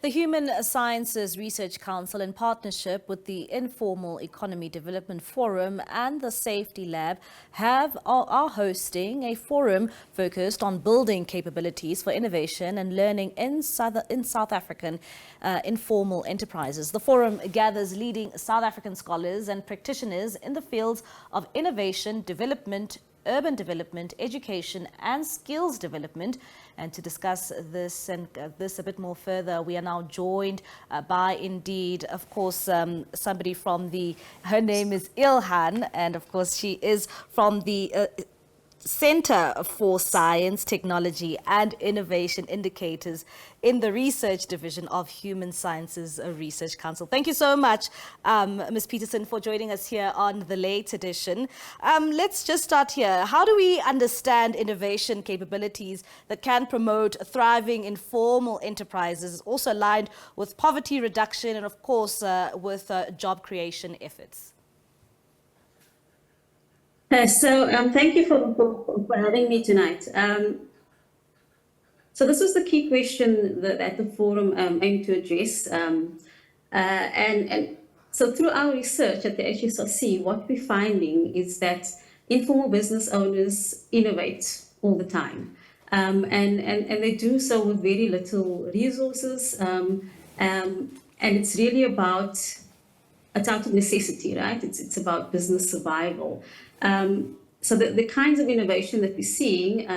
The Human Sciences Research Council, in partnership with the Informal Economy Development Forum and the Safety Lab, are hosting a forum focused on building capabilities for innovation and learning in South African informal enterprises. The forum gathers leading South African scholars and practitioners in the fields of innovation, development, urban development, education and skills development. And to discuss this and this a bit more further, we are now joined by, indeed, of course, somebody from her name is Il-haam, and of course she is from the Center for Science, Technology and Innovation Indicators in the Research Division of Human Sciences Research Council. Thank you so much, Ms. Petersen, for joining us here on the late edition. Let's just start here. How do we understand innovation capabilities that can promote thriving informal enterprises, also aligned with poverty reduction and, of course, with job creation efforts? Thank you for having me tonight. So this was the key question that the forum aimed to address. And so through our research at the HSRC, what we're finding is that informal business owners innovate all the time. And they do so with very little resources. And it's really it's out of necessity, right? It's about business survival. So the kinds of innovation that we're seeing,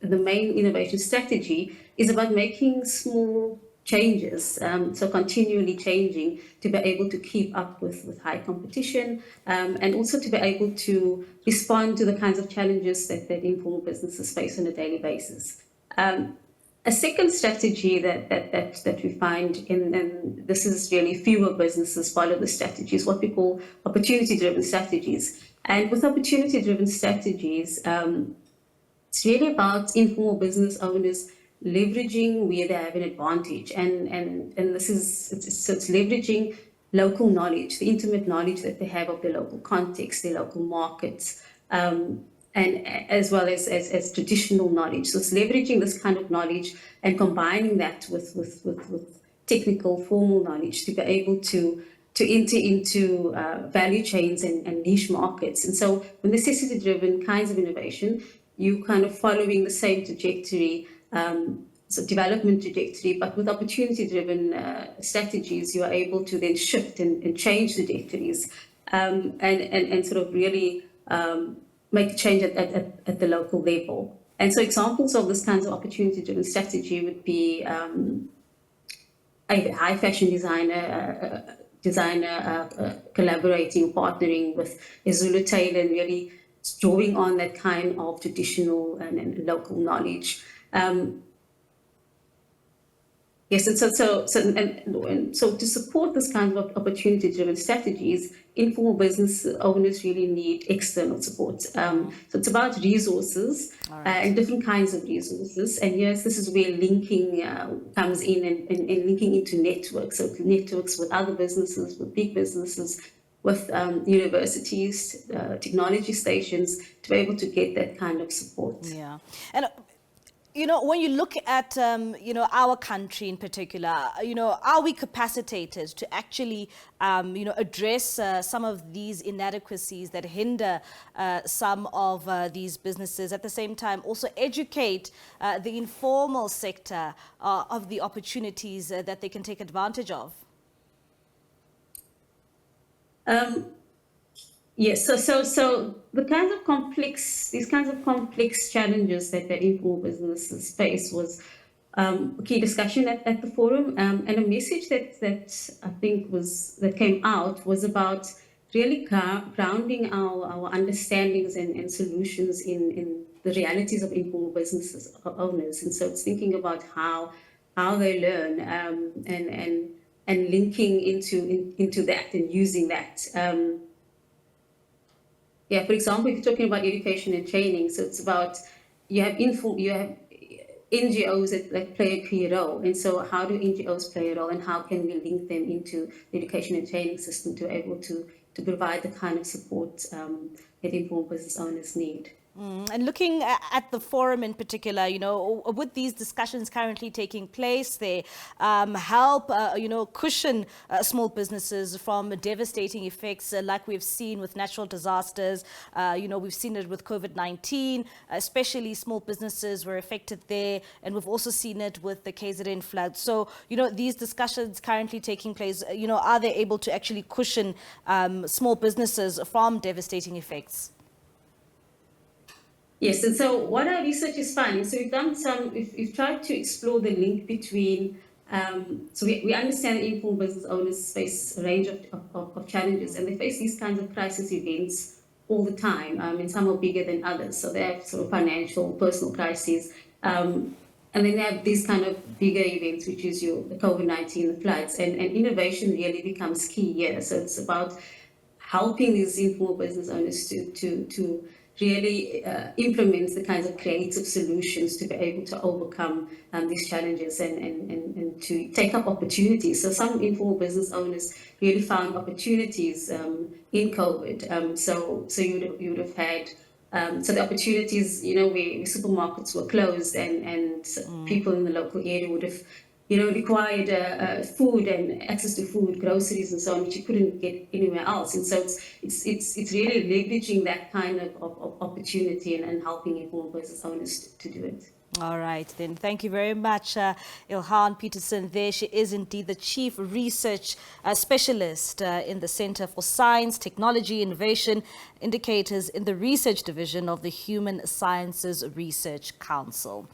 the main innovation strategy is about making small changes, so continually changing to be able to keep up with high competition, and also to be able to respond to the kinds of challenges that informal businesses face on a daily basis. A second strategy that we find, and this is really fewer businesses follow the strategy, is what we call opportunity-driven strategies. And with opportunity-driven strategies, it's really about informal business owners leveraging where they have an advantage, and this is it's leveraging local knowledge, the intimate knowledge that they have of their local context, their local markets, and as well as traditional knowledge. So it's leveraging this kind of knowledge and combining that with technical formal knowledge to be able to enter into value chains and niche markets. And so with necessity-driven kinds of innovation, you kind of following the same trajectory, so development trajectory, but with opportunity-driven strategies, you are able to then shift and change trajectories and sort of really make a change at the local level. And so examples of this kinds of opportunity-driven strategy would be a high fashion designer collaborating, partnering with a Zulu tailor, and really drawing on that kind of traditional and local knowledge. Yes, and so to support this kind of opportunity-driven strategies, informal business owners really need external support. So it's about resources, and different kinds of resources. And yes, this is where linking comes in and linking into networks. So networks with other businesses, with big businesses, with universities, technology stations, to be able to get that kind of support. Yeah. And when you look at, our country in particular, are we capacitated to actually, address some of these inadequacies that hinder some of these businesses, at the same time also educate the informal sector of the opportunities that they can take advantage of? Yes, so these kinds of complex challenges that the informal businesses face was a key discussion at the forum, and a message that I think that came out was about really grounding our understandings and solutions in the realities of informal businesses owners. And so it's thinking about how they learn, and linking into that and using that. Yeah, for example, if you're talking about education and training, so it's about you have NGOs that play a key role, and so how do NGOs play a role, and how can we link them into the education and training system to be able to provide the kind of support that informal business owners need? And looking at the forum in particular, with these discussions currently taking place, they help, cushion small businesses from devastating effects like we've seen with natural disasters. We've seen it with COVID-19, especially small businesses were affected there. And we've also seen it with the KZN flood. So, these discussions currently taking place, are they able to actually cushion small businesses from devastating effects? Yes, and so what our research is finding, so we've tried to explore the link between, so we understand that informal business owners face a range of challenges, and they face these kinds of crisis events all the time, and some are bigger than others. So they have sort of financial, personal crises, and then they have these kind of bigger events, which is the COVID-19, the floods, and innovation really becomes key here. So it's about helping these informal business owners to really implement the kinds of creative solutions to be able to overcome these challenges and to take up opportunities. So some informal business owners really found opportunities in COVID. So you would have had so the opportunities, where supermarkets were closed and people in the local area would have required food and access to food, groceries, and so on, which you couldn't get anywhere else. And so it's really leveraging that kind of opportunity and helping informal business owners to do it. All right, then. Thank you very much, Il-haam Petersen. There she is, indeed, the Chief Research Specialist in the Center for Science, Technology, Innovation, Indicators in the Research Division of the Human Sciences Research Council.